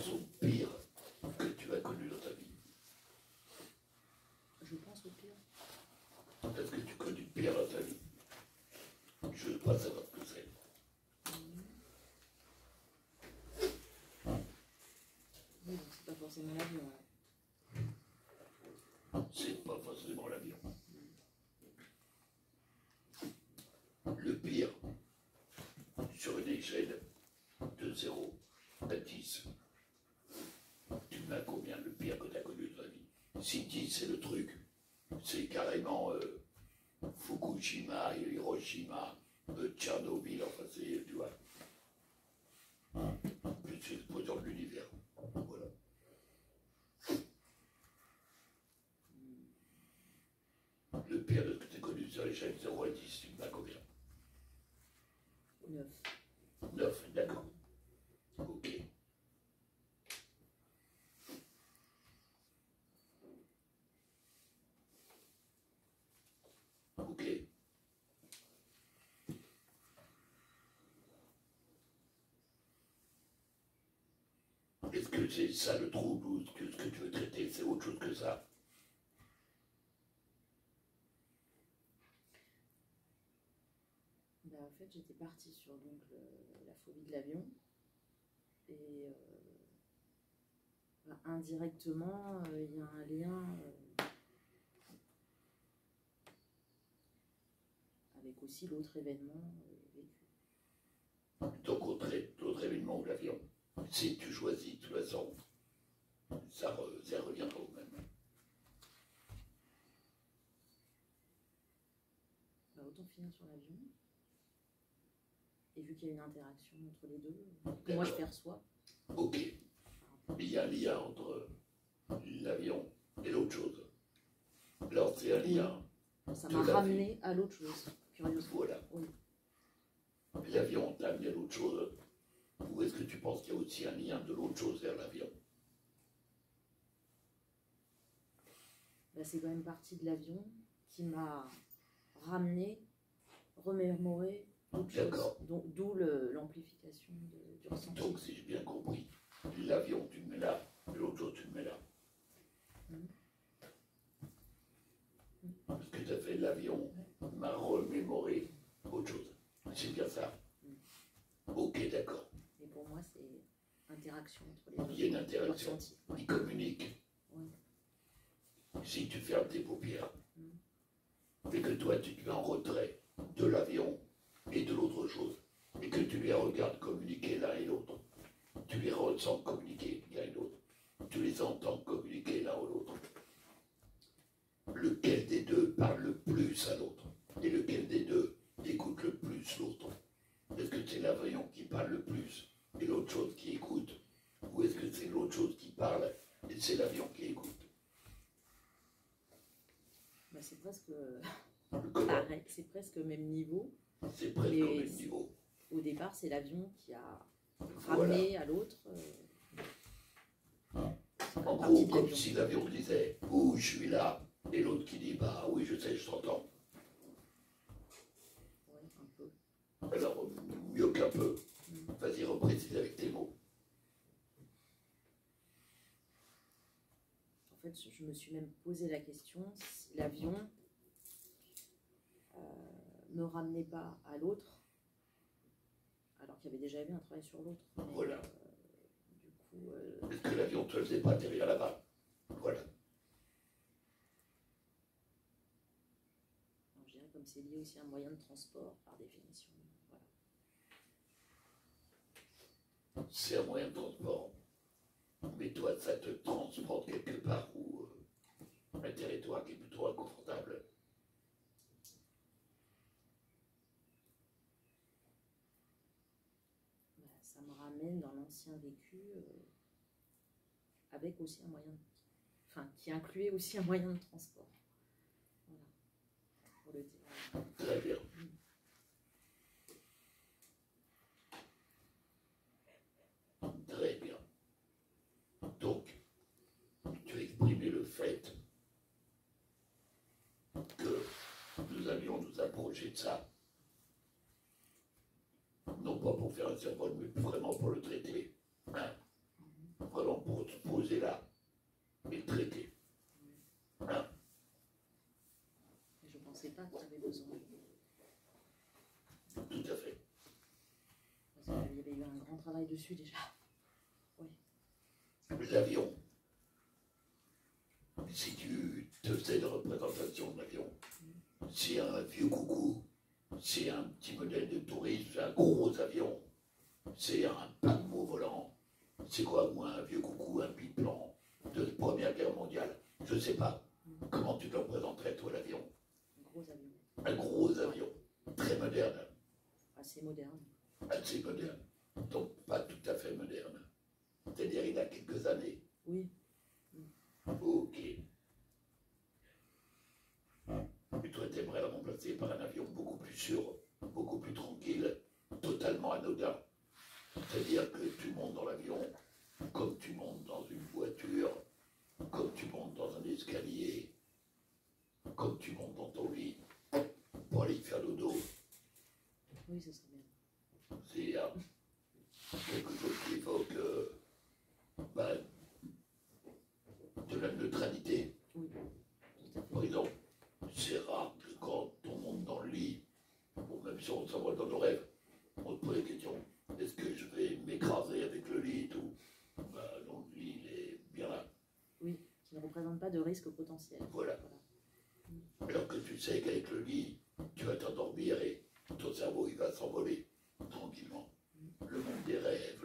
pense au pire que tu as connu dans ta vie. Je pense au pire. Est-ce que tu connais pire dans ta vie? Je dois savoir ce que c'est. Oui, donc c'est pas forcément l'avion. C'est pas forcément l'avion. Le pire, sur une échelle de 0 à 10, tu mets à combien le pire que tu as connu de ta vie? Si 10 c'est le truc, c'est carrément Fukushima, Hiroshima, Tchernobyl, enfin c'est, tu vois, plus l'explosion de l'univers. Voilà. Le pire de ce que tu as connu sur l'échelle de 0 à 10, tu mets à combien? 9. 9, d'accord. Ok. Ok. Est-ce que c'est ça le trouble ou ce que tu veux traiter, c'est autre chose que ça? En fait, j'étais partie sur donc, la phobie de l'avion. Et indirectement, il y a un lien avec aussi l'autre événement vécu. Donc, autre événement ou l'avion, si tu choisis, de toute façon, ça reviendra au même. Autant finir sur l'avion. Et vu qu'il y a une interaction entre les deux, que moi je perçois. Ok. Il y a un lien entre l'avion et l'autre chose. Alors, c'est un lien. Ça m'a ramené à l'autre chose, curieusement. Voilà. Oui. L'avion t'a amené à l'autre chose. Ou est-ce que tu penses qu'il y a aussi un lien de l'autre chose vers l'avion? C'est quand même partie de l'avion qui m'a ramené, remémoré autre chose. D'où l'amplification du ressenti. Donc, si j'ai bien compris, l'avion tu le mets là, et l'autre chose tu le mets là. Parce que tu as fait l'avion m'a remémoré autre chose. C'est bien ça. Ok, d'accord. Et pour moi, c'est interaction entre les deux. Il y a une interaction. Ils communiquent. Oui. Si tu fermes tes paupières, et que toi tu te mets en retrait de l'avion et de l'autre chose, et que tu les regardes communiquer l'un et l'autre, tu les ressens communiquer l'un et l'autre, tu les entends communiquer l'un ou l'autre. Lequel des deux parle le plus à l'autre? Et lequel des deux écoute le plus l'autre? Est-ce que c'est l'avion qui parle le plus et l'autre chose qui écoute? Ou est-ce que c'est l'autre chose qui parle et c'est l'avion qui écoute? C'est presque pareil, c'est presque au même niveau. C'est presque au même niveau. Au départ, c'est l'avion qui a ramené à l'autre. En gros, comme si l'avion disait « Ouh, je suis là », et l'autre qui dit « Bah oui, je sais, je t'entends ». Oui, un peu. Alors, mieux qu'un peu. Vas-y, reprécise avec tes mots. En fait, je me suis même posé la question si l'avion me ramenait pas à l'autre, alors qu'il y avait déjà eu un travail sur l'autre. Voilà. Du coup... Est-ce que l'avion ne te faisait pas atterrir là-bas? Voilà. Alors, je dirais comme c'est lié aussi à un moyen de transport, par définition. Voilà. C'est un moyen de transport. Mais toi, ça te transporte quelque part où un territoire qui est plutôt inconfortable. Ça me ramène dans l'ancien vécu avec aussi un moyen, qui incluait aussi un moyen de transport. Voilà. Pour le dire. Très bien. Très bien. Donc, tu as exprimé le fait que nous allions nous approcher de ça, non pas pour faire un symbole, mais vraiment pour le traiter. Hein? vraiment pour se poser là et traiter. Hein? Je ne pensais pas que tu avais besoin. Tout à fait. Parce qu'il y avait eu un grand travail dessus déjà. Oui. L'avion, si tu te fais de représentation de l'avion, c'est un vieux coucou, c'est un petit modèle de tourisme, c'est un gros avion, c'est un paquebot volant, c'est quoi, moi, un vieux coucou, un biplan de Première Guerre mondiale, je sais pas. Comment tu te représenterais, toi, l'avion? Un gros avion. Un gros avion, très moderne. Assez moderne. Assez moderne, donc pas tout à fait moderne. C'est-à-dire, il a quelques années. Oui. Ok. Et toi, t'aimerais le remplacer par un avion beaucoup plus sûr, beaucoup plus tranquille, totalement anodin. C'est-à-dire que tu montes dans l'avion comme tu montes dans une voiture, comme tu montes dans un escalier, comme tu montes dans ton lit pour aller faire dodo. Oui, ce serait bien. C'est quelque chose qui évoque de la neutralité. Oui, tout à fait. Par exemple, c'est rare que quand on monte dans le lit, ou même si on s'envole dans nos rêves, on se pose la question, est-ce que je vais m'écraser avec le lit et tout? Donc le lit, il est bien là. Oui, qui ne représente pas de risque potentiel. Voilà. Alors que tu sais qu'avec le lit, tu vas t'endormir et ton cerveau, il va s'envoler tranquillement. Le monde des rêves,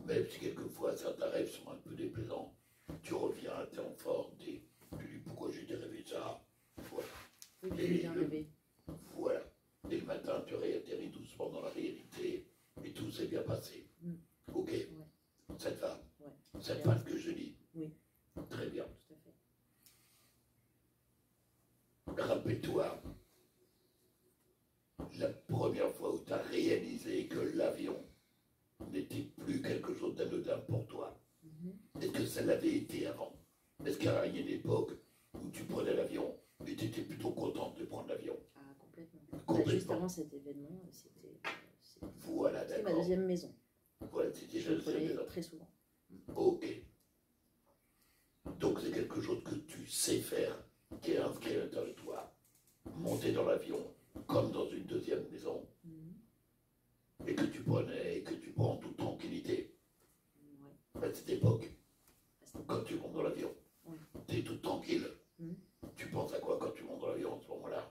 même si quelquefois certains rêves sont un peu déplaisants, tu reviens, tu es en forme, tu dis pourquoi j'ai rêvé ça. Voilà. Oui, j'ai bien rêvé. Voilà. Et le matin, tu réatterris doucement dans la réalité et tout s'est bien passé. Ok. Ouais. Ça te va? Ouais. Ça te va ce que je dis? Oui. Très bien. Tout à fait. Rappelle-toi, la première fois où tu as réalisé que l'avion n'était plus quelque chose d'anodin pour toi. Est-ce que ça l'avait été avant? Est-ce qu'il y a une époque où tu prenais l'avion et tu étais plutôt contente de prendre l'avion? Ah, complètement. Juste avant cet événement, c'était voilà, ma deuxième maison. Voilà, c'était Je le prenais très souvent. Ok. Donc c'est quelque chose que tu sais faire, qui est inscrit à l'intérieur de toi. Monter dans l'avion, comme dans une deuxième maison, et que tu prenais, et que tu prends en toute tranquillité. Ouais. À cette époque, quand tu montes dans l'avion, tu es toute tranquille. Tu penses à quoi quand tu montes dans l'avion à ce moment-là?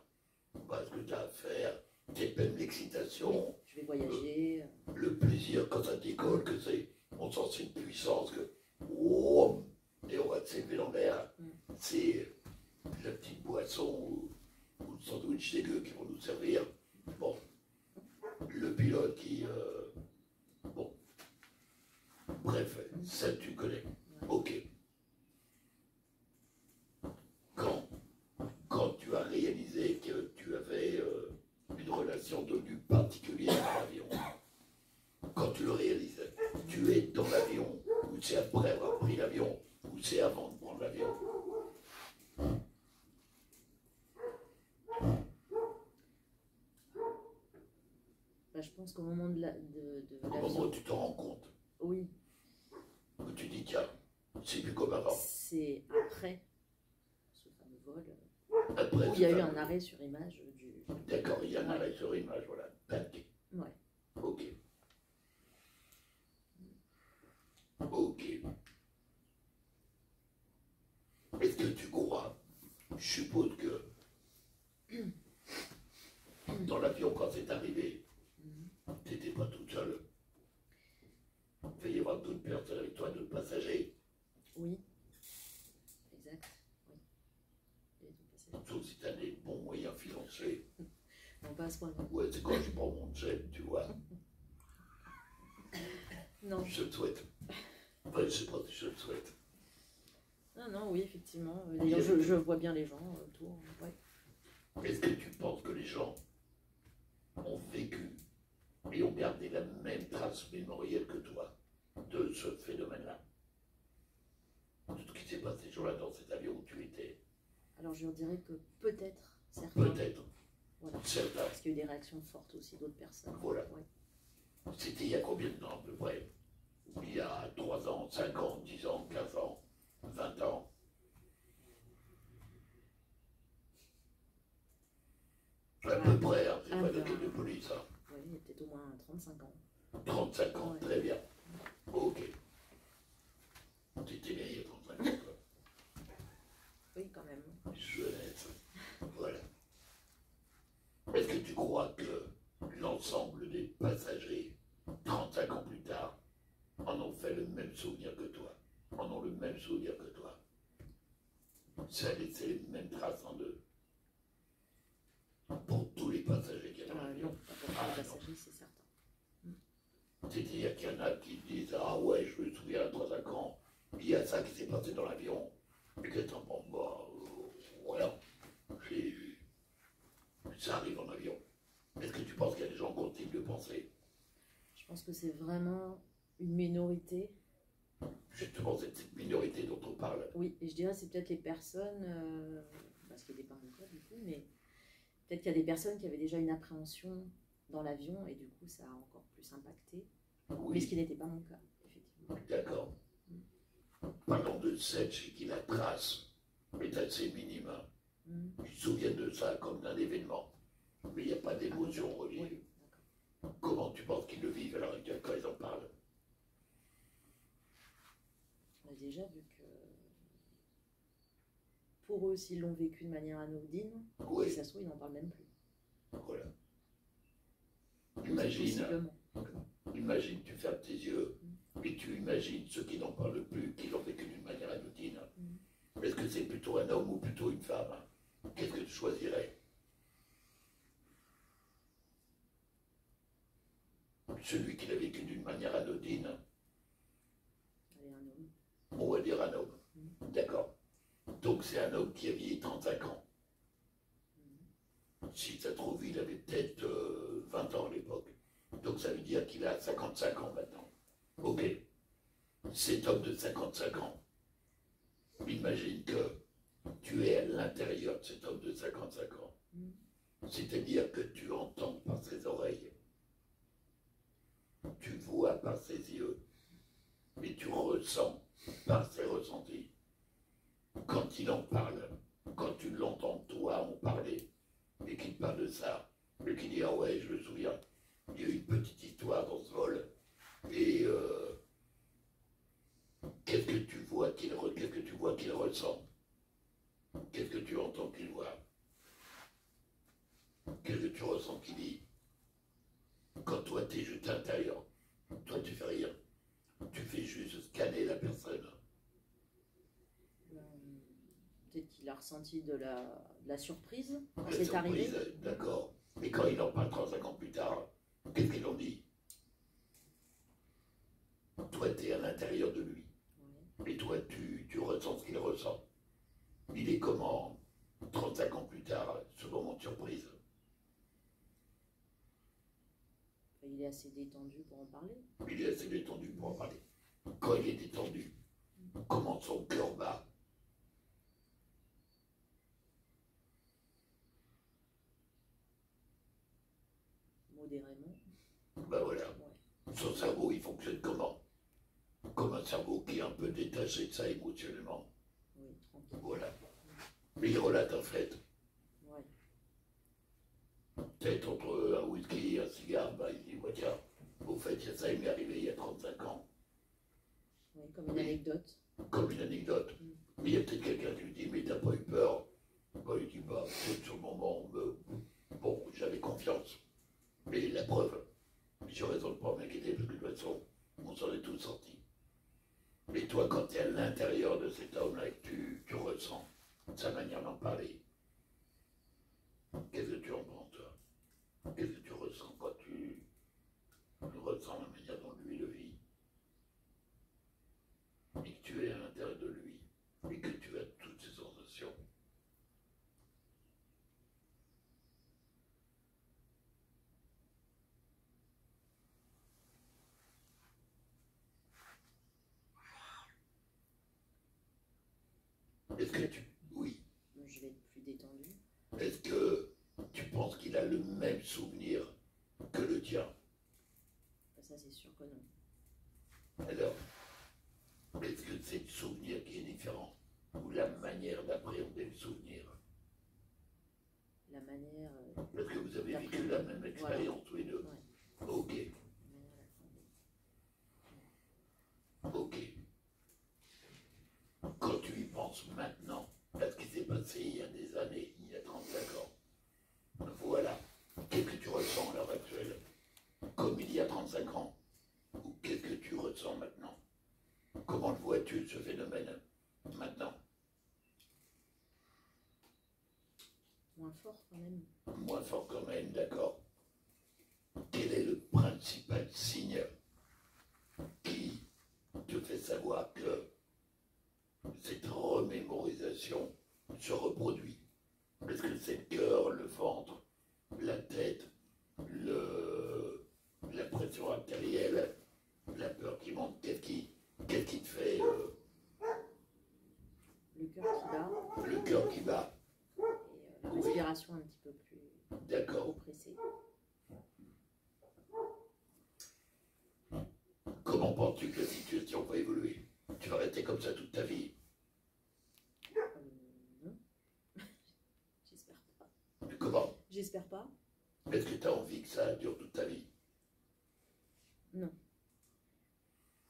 Ce que tu as à faire, tes peines d'excitation. Je vais voyager. Le plaisir quand ça décolle, que c'est, on sent une puissance, que oh, et on va s'élever dans l'air. C'est la petite boisson ou le sandwich dégueu qui vont nous servir. Bon, le pilote qui... bon, bref, ça tu connais. Ok. Quand tu as réalisé que tu avais une relation devenue particulière à l'avion, quand tu le réalises, tu es dans l'avion, ou c'est après avoir pris l'avion, ou c'est avant de prendre l'avion? Je pense qu'au moment de l'avion... Au moment où tu te rends compte. Oui. Où tu dis, tiens, c'est plus comme avant. C'est après ce fameux vol. Après, il y a eu un arrêt sur image du... D'accord, il y a un arrêt sur image, voilà. Tac. Ouais. Ok. Ok. Est-ce que tu crois? Je suppose que dans l'avion, quand c'est arrivé, tu n'étais pas toute seule. Il devait y avoir d'autres personnes avec toi, d'autres passagers. Oui. Exact. Oui. Il y a d'autres passagers. Sauf si tu as des bons moyens financiers. Non, pas à ce point-là. Ouais, c'est quand je prends mon jet, tu vois. Non. Je te le souhaite. Enfin, je sais pas si je le souhaite. Non, oui, effectivement. D'ailleurs, je vois bien les gens autour. Ouais. Est-ce que tu penses que les gens ont vécu et ont gardé la même trace mémorielle que toi de ce phénomène-là? De ce qui s'est passé ce jour-là dans cet avion où tu étais? Alors, je leur dirais que peut-être, certains. Peut-être. Voilà. Certains. Parce qu'il y a eu des réactions fortes aussi d'autres personnes. Voilà. Ouais. C'était il y a combien de temps à peu près? Il y a 3 ans, 5 ans, 10 ans, 15 ans, 20 ans? À peu près, hein, c'est pas la quête de police. Hein. Oui, il y a peut-être au moins 35 ans. 35 ans, Ouais. très bien. Ok. T'étais né il y a 35 ans, toi. Oui, quand même. Jeunesse. Voilà. Est-ce que tu crois que l'ensemble des passagers, 35 ans plus tard, en ont fait le même souvenir que toi? En ont le même souvenir que toi? Ça a laissé les mêmes traces en eux? Pour tous les passagers qui étaient dans l'avion? Non, pas pour tous les passagers, c'est certain. C'est-à-dire qu'il y en a qui disent ah ouais, je me souviens à 35 ans, il y a ça qui s'est passé dans l'avion. Et que t'en bon, bah, voilà, ça arrive en avion. Est-ce que tu penses qu'il y a des gens qui continuent de penser? Je pense que c'est vraiment une minorité. Justement, c'est cette minorité dont on parle. Oui, et je dirais c'est peut-être les personnes, parce qu'il n'y a pas mon cas du coup, mais peut-être qu'il y a des personnes qui avaient déjà une appréhension dans l'avion et du coup ça a encore plus impacté. Oui. Mais ce qui n'était pas mon cas, effectivement. D'accord. Parlons de Sedge et qui la trace est assez minime. Ils se souviennent de ça comme d'un événement. Mais il n'y a pas d'émotion reliée. Oui, comment tu penses qu'ils le vivent à l'heure actuelle quand ils en parlent? on a déjà vu que pour eux, s'ils l'ont vécu de manière anodine, Oui. si ça se trouve, ils n'en parlent même plus. Voilà. Imagine, tu fermes tes yeux et tu imagines ceux qui n'en parlent plus, qui l'ont vécu d'une manière anodine. Est-ce que c'est plutôt un homme ou plutôt une femme? Qu'est-ce que tu choisirais? Celui qui l'a vécu d'une manière anodine? Allez, un homme. On va dire un homme. D'accord. Donc c'est un homme qui a vieilli 35 ans. Si ça se trouve, il avait peut-être 20 ans à l'époque. Donc ça veut dire qu'il a 55 ans maintenant. Ok. Cet homme de 55 ans, imagine que tu es à l'intérieur de cet homme de 55 ans. C'est-à-dire que tu entends par ses oreilles, tu vois par ses yeux, et tu ressens par ses ressentis. Quand il en parle, quand tu l'entends toi en parler, et qu'il parle de ça, et qu'il dit ah ouais, je me souviens, il y a eu une petite histoire dans ce vol, et qu'est-ce que tu vois qu'il ressent? Qu'est-ce que tu entends qu'il voit? Qu'est-ce que tu ressens qu'il dit? Quand toi t'es juste à l'intérieur, toi tu fais rien, tu fais juste scanner la personne. Peut-être qu'il a ressenti de la surprise quand La c'est surprise, arrivé. d'accord. Et quand il en parle 35 ans plus tard, qu'est-ce qu'il en dit? Toi, tu es à l'intérieur de lui. Et toi, tu ressens ce qu'il ressent. Il est comment 35 ans plus tard, ce moment de surprise? Il est assez détendu pour en parler. Il est assez détendu pour en parler. Quand il est détendu, comment son cœur bat? Modérément. Ben voilà. Ouais. Son cerveau, il fonctionne comment? Comme un cerveau qui est un peu détaché de ça émotionnellement. Oui, tranquille. Voilà. Mais il relate un fait. Ouais. Peut-être entre un whisky et un cigare, bah, il dit, ouais, tiens, au fait, ça m'est arrivé il y a 35 ans. Oui, comme une anecdote. Comme une anecdote. Mais il y a peut-être quelqu'un qui lui dit, mais t'as pas eu peur? Bah, il dit, bah, peut-être sur le moment, bon, j'avais confiance. Mais la preuve, j'ai raison de ne pas m'inquiéter, parce que de toute façon, on s'en est tous sortis. Mais toi, quand tu es à l'intérieur de cet homme-là et que tu ressens sa manière d'en parler, qu'est-ce que tu en penses, toi? Qu'est-ce que tu ressens quand tu ressens la manière dont lui le vit? Et que tu es à l'intérieur de lui, et que tu as toutes ces sensations. Est-ce que tu... Oui. Je vais être plus détendu. Est-ce que tu penses qu'il a le même souvenir que le tien? sûr que non. Alors, est-ce que c'est le souvenir qui est différent ou la manière d'appréhender le souvenir? La manière Parce que vous avez vécu la même expérience tous les deux. ouais. Ok, La manière d'appréhender. ok. Quand tu y penses maintenant, à ce qui s'est passé il y a des années, il y a 35 ans, voilà, qu'est-ce que tu ressens à l'heure actuelle? Comme il y a 35 ans? Ou qu'est-ce que tu ressens maintenant? Comment le vois-tu, ce phénomène, maintenant? Moins fort quand même. Moins fort quand même, d'accord. Quel est le principal signe qui te fait savoir que cette remémorisation se reproduit? Est-ce que c'est le cœur, le ventre, la tête, la pression artérielle, la peur qui monte? Qu'est-ce qui te fait Le cœur qui bat le cœur qui bat? et la respiration un petit peu plus D'accord. oppressée. Comment penses-tu que la situation va évoluer? Tu vas rester comme ça toute ta vie? Non. J'espère pas. Comment? J'espère pas. Est-ce que tu as envie que ça dure toute ta vie? Non.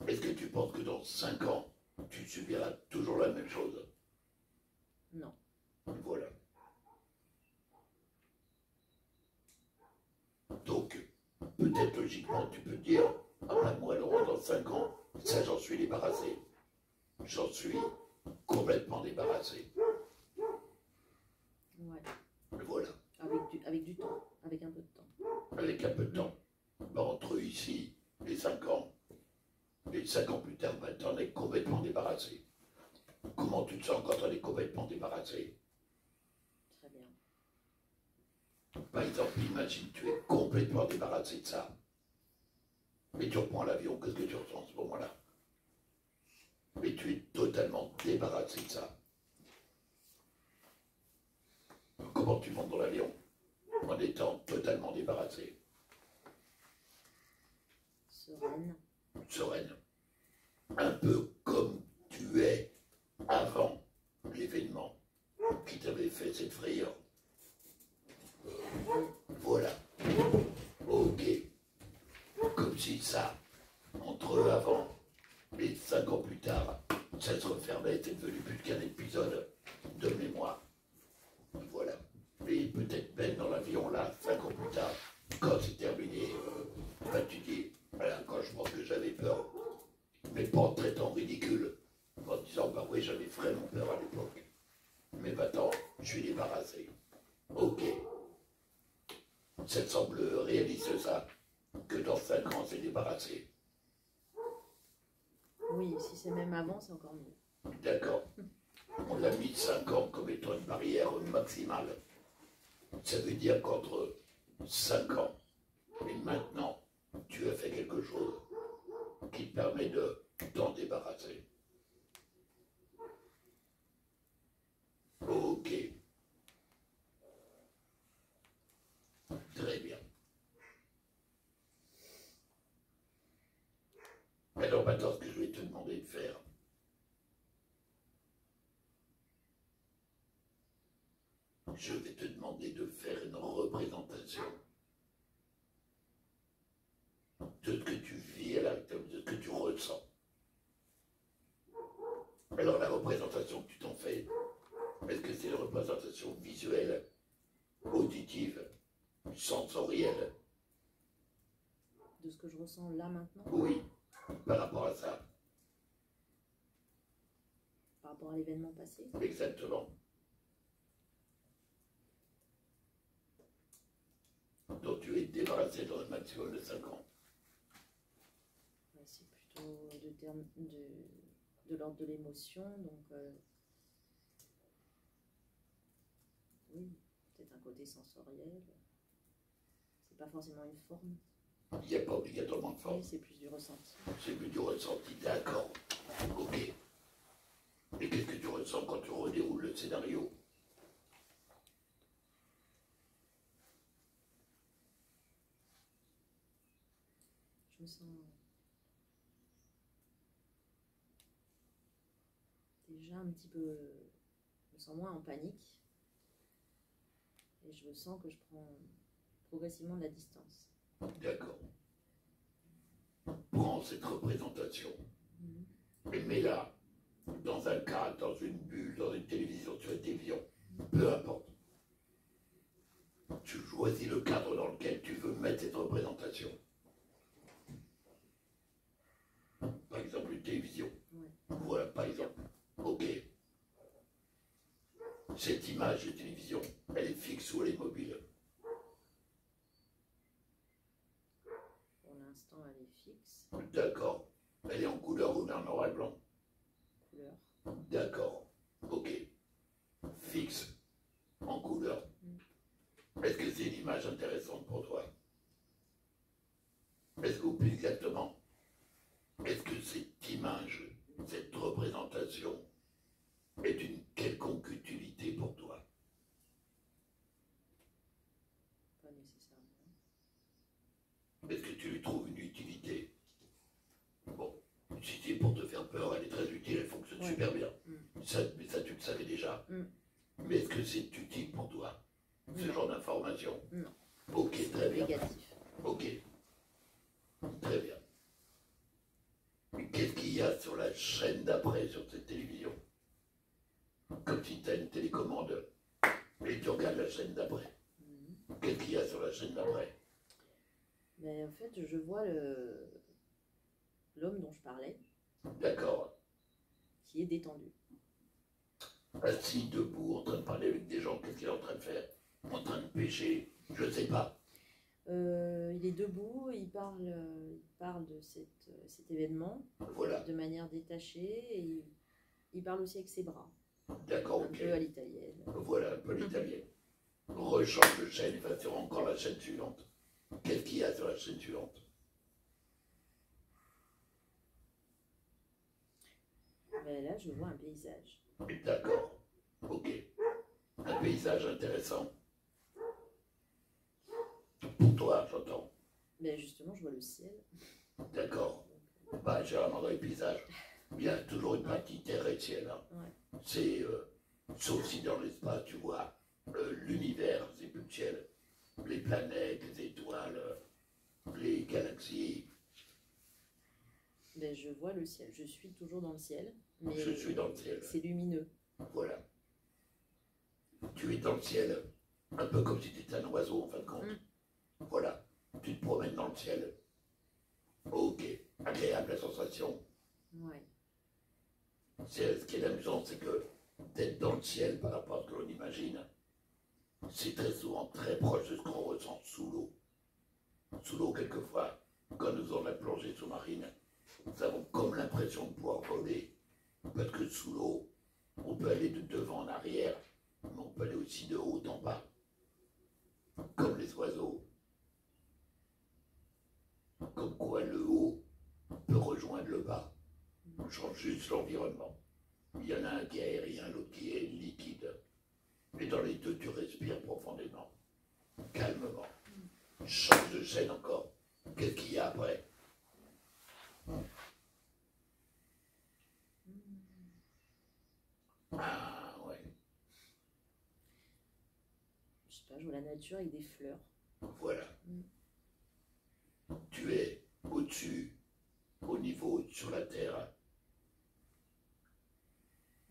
Est-ce que tu penses que dans 5 ans, tu subiras toujours la même chose? Non. Voilà. Donc, peut-être logiquement, tu peux te dire, ah ben moi, Laurent, dans 5 ans, ça, j'en suis débarrassé. J'en suis complètement débarrassé. Ouais. Voilà. Avec du temps. Avec un peu de temps. Avec un peu de temps. Ben, entre ici et 5 ans, et 5 ans plus tard, ben, t'en es complètement débarrassé. Comment tu te sens quand on est complètement débarrassé? Très bien. Par exemple, imagine, tu es complètement débarrassé de ça. Mais tu reprends l'avion, qu'est-ce que tu ressens à ce moment-là? Mais tu es totalement débarrassé de ça. Comment tu montes dans l'avion en étant totalement débarrassé? Sereine. Sereine. Un peu comme tu es avant l'événement qui t'avait fait cette frayeur. Voilà. Ok. Comme si ça, entre avant et 5 ans plus tard, ça se refermait, c'est devenu plus qu'un épisode de mémoire. Voilà. Et peut-être même dans l'avion, là, 5 ans plus tard, quand c'est terminé, ben, tu dis, voilà, quand je pense que j'avais peur, mais pas en traitant ridicule, en disant, bah oui, j'avais vraiment peur à l'époque. Mais maintenant, je suis débarrassé. Ok. Ça te semble réaliste, ça, que dans 5 ans, c'est débarrassé? Oui, si c'est même avant, c'est encore mieux. D'accord. On l'a mis 5 ans comme étant une barrière maximale. Ça veut dire qu'entre 5 ans et maintenant, tu as fait quelque chose qui te permet de t'en débarrasser. Ok. Très bien. Alors maintenant, ce que je vais te demander de faire, je vais te demander de faire une représentation de ce que tu vis à l'intérieur, de ce que tu ressens. Alors la représentation que tu t'en fais, est-ce que c'est une représentation visuelle, auditive, sensorielle? De ce que je ressens là maintenant, Oui, par rapport à ça. par rapport à l'événement passé. Exactement. Donc tu es débarrassé dans un maximum de 5 ans. Ouais, c'est plutôt de l'ordre de l'émotion, donc oui, peut-être un côté sensoriel. C'est pas forcément une forme. Il n'y a pas obligatoirement de forme. Oui, c'est plus du ressenti. C'est plus du ressenti, d'accord. Ok. Et qu'est-ce que tu ressens quand tu redéroules le scénario? Je me sens déjà un petit peu, je me sens moins en panique et je sens que je prends progressivement de la distance. D'accord. Prends cette représentation Mhm. et mets-la dans un cadre, dans une bulle, dans une télévision, sur une télévision, peu importe. Tu choisis le cadre dans lequel tu veux mettre cette représentation. Par exemple, une télévision. Ouais. Voilà, par exemple. Ok. Cette image de télévision, elle est fixe ou elle est mobile? Pour l'instant, elle est fixe. D'accord. Elle est en couleur ou en noir et blanc? Couleur. D'accord. Ok. Fixe. En couleur. Est-ce que c'est une image intéressante pour toi? Est-ce que plus exactement, est-ce que cette image, cette représentation est d'une quelconque utilité pour toi? Pas nécessairement. Est-ce que tu lui trouves une utilité? Bon, si c'est pour te faire peur, elle est très utile, elle fonctionne super bien. Mais ça, tu le savais déjà. Mais est-ce que c'est utile pour toi, ce genre d'information? Non. Ok, très bien. Négatif. Ok, très bien. Qu'est-ce qu'il y a sur la chaîne d'après, sur cette télévision? Comme si tu as une télécommande et tu regardes la chaîne d'après. Qu'est-ce qu'il y a sur la chaîne d'après? Mais en fait, je vois l'homme dont je parlais. D'accord. Qui est détendu. Assis, debout, en train de parler avec des gens, qu'est-ce qu'il est en train de faire? En train de pêcher? Je ne sais pas. Il est debout, il parle de cet événement Voilà. de manière détachée et il parle aussi avec ses bras. D'accord, un ok. peu à l'italienne. Voilà, un peu l'italienne. Rechange de chaîne, il va sur encore la chaîne suivante. Qu'est-ce qu'il y a sur la chaîne suivante? Mais là, je vois un paysage. D'accord, ok. Un paysage intéressant. Pour toi, j'entends. Mais justement, je vois le ciel. D'accord. Bah, généralement dans les paysages, il y a toujours une partie terre et ciel. Hein. Ouais. C'est, sauf si dans l'espace, tu vois, l'univers, c'est plus le ciel. Les planètes, les étoiles, les galaxies. Mais je vois le ciel. Je suis toujours dans le ciel. Mais Je suis dans le ciel. c'est lumineux. Voilà. Tu es dans le ciel, un peu comme si tu étais un oiseau en fin de compte. Voilà. Tu te promènes dans le ciel. Ok. Agréable la sensation. Ouais. Ce qui est amusant, c'est que d'être dans le ciel par rapport à ce que l'on imagine, c'est très souvent très proche de ce qu'on ressent sous l'eau. Sous l'eau, quelquefois, quand nous faisons la plongée sous-marine, nous avons comme l'impression de pouvoir voler. Parce que sous l'eau, on peut aller de devant en arrière, mais on peut aller aussi de haut en bas. Comme les oiseaux. Comme quoi le haut peut rejoindre le bas. On change juste l'environnement. Il y en a un qui est aérien, l'autre qui est liquide. Et dans les deux, tu respires profondément, calmement. Change de chaîne encore. Qu'est-ce qu'il y a après? Ah ouais. Je sais pas, je vois la nature avec des fleurs. Voilà. Tu es au-dessus, au niveau, sur la terre.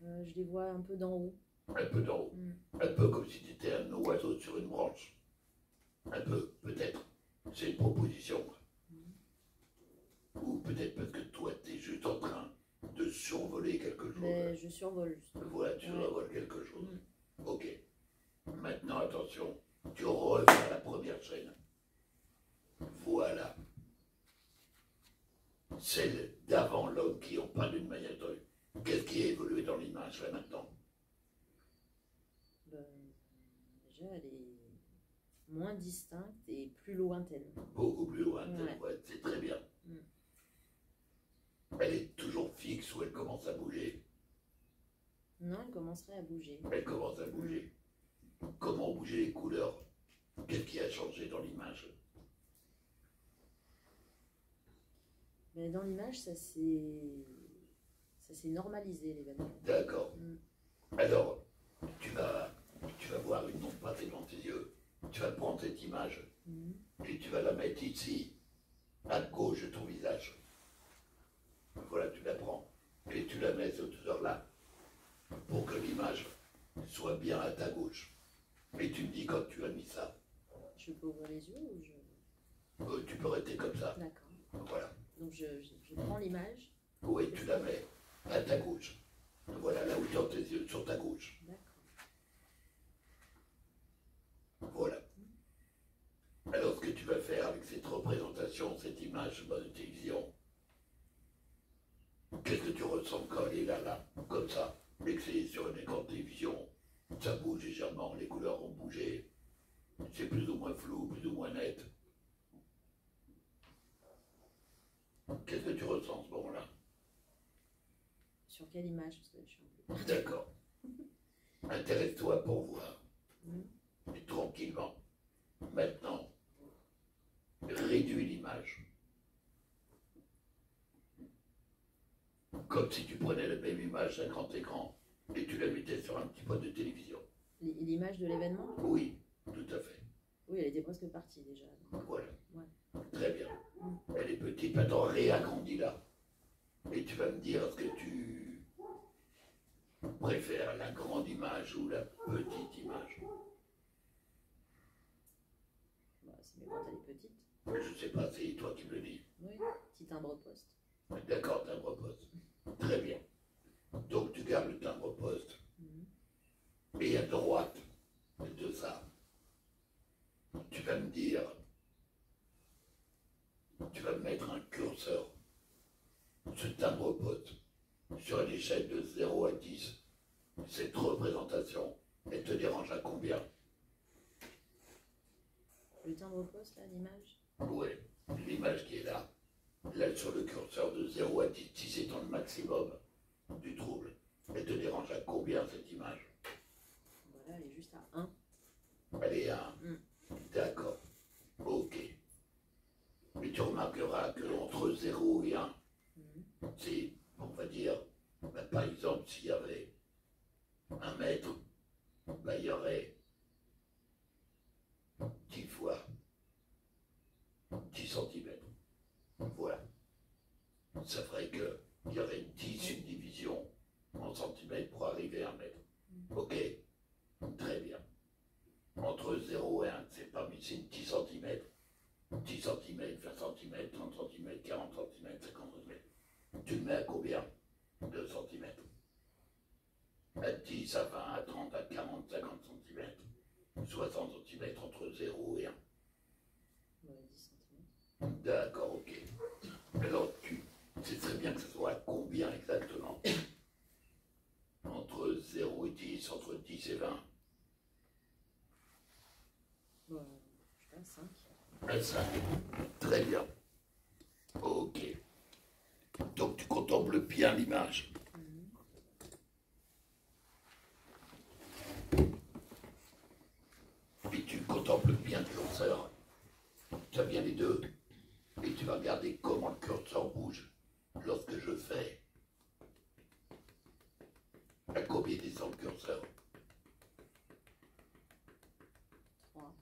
Je les vois un peu d'en haut. Un peu d'en haut. Un peu comme si tu étais un oiseau sur une branche. Un peu, peut-être. C'est une proposition. Ou peut-être parce que toi, tu es juste en train de survoler quelque chose. Mais je survole justement. Voilà, tu Ouais. survoles quelque chose. Ok. Maintenant, attention. Tu reviens à la première chaîne. Voilà. Celle d'avant l'homme qui ont pas d'une manière de... Qu'est-ce qui a évolué dans l'image là maintenant? Ben, déjà, elle est moins distincte et plus lointaine. Beaucoup plus loin, Ouais. ouais, c'est très bien. Elle est toujours fixe ou elle commence à bouger? Non, elle commencerait à bouger. Elle commence à bouger. Comment ont bougé les couleurs? Qu'est-ce qui a changé dans l'image? Mais dans l'image, ça s'est Ça s'est normalisé l'événement. D'accord. Mm. Alors, tu vas voir une ombre passer devant tes yeux. Tu vas prendre cette image et tu vas la mettre ici, à gauche de ton visage. Voilà, tu la prends et tu la mets cette hauteur-là pour que l'image soit bien à ta gauche. Et tu me dis quand tu as mis ça. Je peux ouvrir les yeux ou je... Tu peux rester comme ça. D'accord. Voilà. Donc je prends l'image. Oui, tu la mets à ta gauche. Voilà, la hauteur de tes yeux sur ta gauche. D'accord. Voilà. Alors, ce que tu vas faire avec cette représentation, cette image de télévision, qu'est-ce que tu ressens quand elle est là, comme ça, et que c'est sur un écran de télévision, ça bouge légèrement, les couleurs ont bougé, c'est plus ou moins flou, plus ou moins net. Qu'est-ce que tu ressens à ce moment-là? Sur quelle image? Parce que je suis un peu... D'accord. Intéresse-toi pour voir. Mm. Et tranquillement. Maintenant, réduis l'image. Comme si tu prenais la même image d'un grand écran et tu la mettais sur un petit poste de télévision. L'image de l'événement? Oui, tout à fait. Oui, elle était presque partie déjà. Voilà. Ouais. Très bien. Elle est petite, maintenant réagrandis-la. Et tu vas me dire ce que tu préfères, la grande image ou la petite image. Bah, c'est mieux quand elle est petite. Je ne sais pas, c'est toi qui me le dis. Oui, petit timbre-poste. D'accord, timbre-poste. Très bien. Donc tu gardes le timbre-poste. Et à droite de ça, tu vas me dire, tu vas mettre un curseur, ce timbre-poste, sur une échelle de 0 à 10. Cette représentation, elle te dérange à combien? Le timbre-poste, là, l'image? Oui, l'image qui est là, là sur le curseur de 0 à 10, si c'est dans le maximum du trouble, elle te dérange à combien cette image? Voilà, elle est juste à 1. Elle est à 1. D'accord. Ok. Mais tu remarqueras que entre 0 et 1, c'est, on va dire, par exemple, s'il y avait 1 mètre, il y aurait 10 fois 10 centimètres. Voilà. Ça ferait qu'il y aurait 10 subdivisions en centimètres pour arriver à 1 mètre. Ok. Très bien. Entre 0 et 1, c'est parmi ces 10 cm. 10 cm, 20 cm, 30 cm, 40 cm, 50 cm. Tu le mets à combien de centimètres? À 10, à 20, à 30, à 40, 50 cm. 60 cm entre 0 et 1. Ouais, 10 cm. D'accord, ok. Alors, c'est très bien que ce soit à combien exactement? Entre 0 et 10, entre 10 et 20. Je sais pas, 5. À 5. Très bien. Ok. Donc tu contemples bien l'image. Et tu contemples bien le curseur. Tu as bien les deux. Et tu vas regarder comment le curseur bouge lorsque je fais. À combien descend le curseur? 3.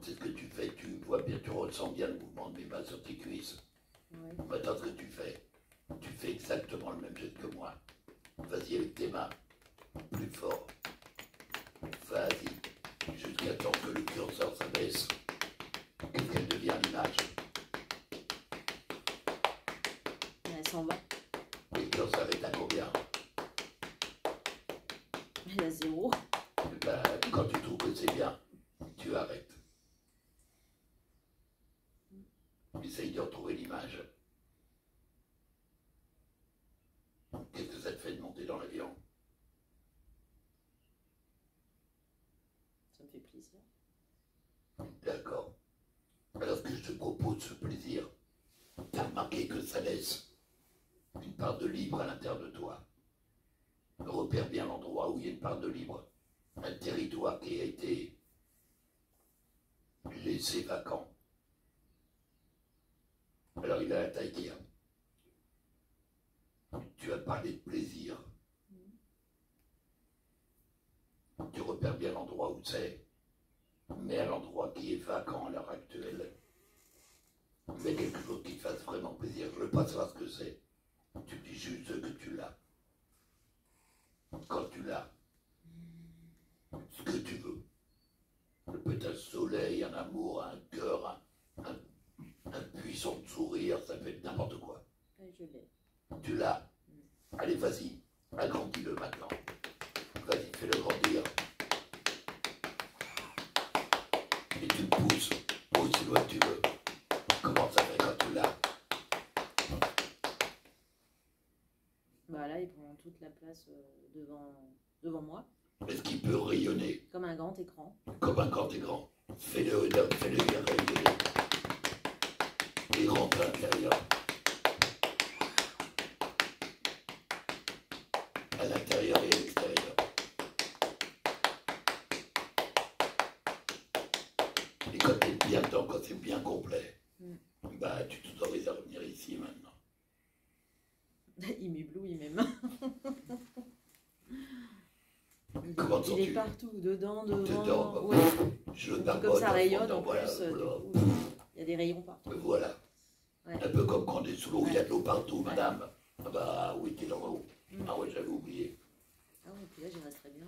C'est ce que tu fais, tu vois bien, tu ressens bien le mouvement de mes mains sur tes cuisses. Ouais. Maintenant, ce que tu fais exactement le même geste que moi. Vas-y avec tes mains, plus fort. Vas-y, jusqu'à temps que le curseur s'abaisse et qu'elle devient l'image. Elle s'en va. Et le curseur est à combien? Elle a 0. Quand tu trouves que c'est bien, tu arrêtes. Essaye de retrouver l'image. Qu'est-ce que ça te fait de monter dans l'avion? Ça me fait plaisir. D'accord. Alors ce que je te propose, ce plaisir, tu as remarqué que ça laisse une part de libre à l'intérieur de toi. Repère bien l'endroit où il y a une part de libre. Un territoire qui a été laissé vacant. Alors il a la taille qu'il a. Tu tu as parlé de plaisir. Tu repères bien l'endroit où c'est, mais à l'endroit qui est vacant à l'heure actuelle. Mais quelque chose qui te fasse vraiment plaisir. Je ne veux pas savoir ce que c'est. Tu dis juste que tu l'as. Quand tu l'as, ce que tu veux. Ça peut être un soleil, un amour, un cœur, un puissant sourire, ça peut être n'importe quoi. Je l'ai. Tu l'as. Allez, vas-y, agrandis-le maintenant. Vas-y, fais-le grandir. Et tu le pousses aussi loin que tu veux. Comment ça fait quand tu l'as? Bah là, il prend toute la place devant moi, Est-ce qu'il peut rayonner comme un grand écran. comme un grand écran? Fais-le bien rayonner. Et rentre à l'intérieur. À l'intérieur et à l'extérieur. Et quand tu es bien dedans, quand c'est bien complet, bah tu t'autorises à revenir ici maintenant. Il m'éblouit même. Comment Il est sens-tu? partout, dedans, devant. Dedans, bah, Ouais. je Puis barbote, comme ça rayonne dedans, en voilà, plus, voilà. du coup, il y a des rayons partout. Voilà. Ouais. Un peu comme quand on est sous l'eau, il y a de l'eau partout, Ouais. madame. Ah bah oui, t'es dans l'eau. Ah ouais, j'avais oublié. Ah ouais, puis là j'y resterais bien.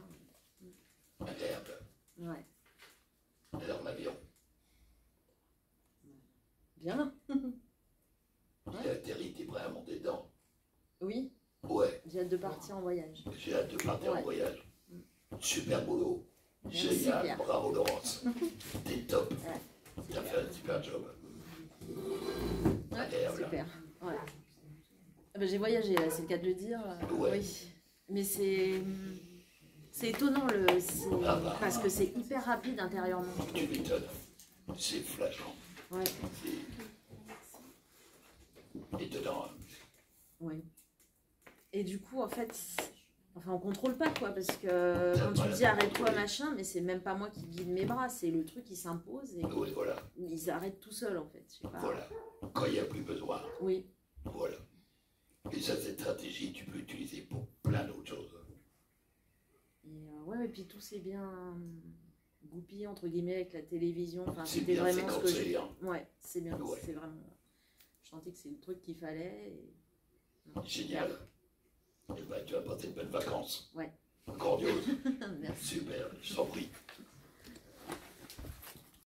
Agréable. Ouais. Alors l'avion, Bien. il a atterri, t'es prêt à monter dedans? Oui, Ouais, j'ai hâte de partir en voyage. j'ai hâte de partir en Ouais. voyage. Super boulot. Merci, Génial, Pierre. bravo Laurence. T'es top. Ouais, T'as fait un super job. ouais, Agréable. super. Ouais. Ah bah, j'ai voyagé, là, c'est le cas de le dire. Ouais. Oui. Mais c'est étonnant Ah bah. parce que c'est hyper rapide intérieurement. Tu m'étonnes. C'est flashant. Ouais. C'est étonnant. Hein. Ouais. Et du coup, en fait, enfin, on contrôle pas quoi, parce que Ça quand va tu la dis arrête-toi contrôler. machin, mais c'est même pas moi qui guide mes bras, c'est le truc qui s'impose et Oui, voilà. ils arrêtent tout seuls en fait. Je sais pas. Voilà. Quand il n'y a plus besoin. Oui. Voilà. Et ça, cette stratégie, tu peux l'utiliser pour plein d'autres choses. Ouais, et puis tout s'est bien goupillé entre guillemets avec la télévision. Enfin, C'est c'était bien vraiment ce que séquencé, hein. Ouais, c'est bien. Ouais. C'est vraiment. Je sentais que c'est le truc qu'il fallait. Non, Génial. Et ben, tu vas passer de bonnes vacances. Ouais. Grandiose. Merci. Super, je t'en prie.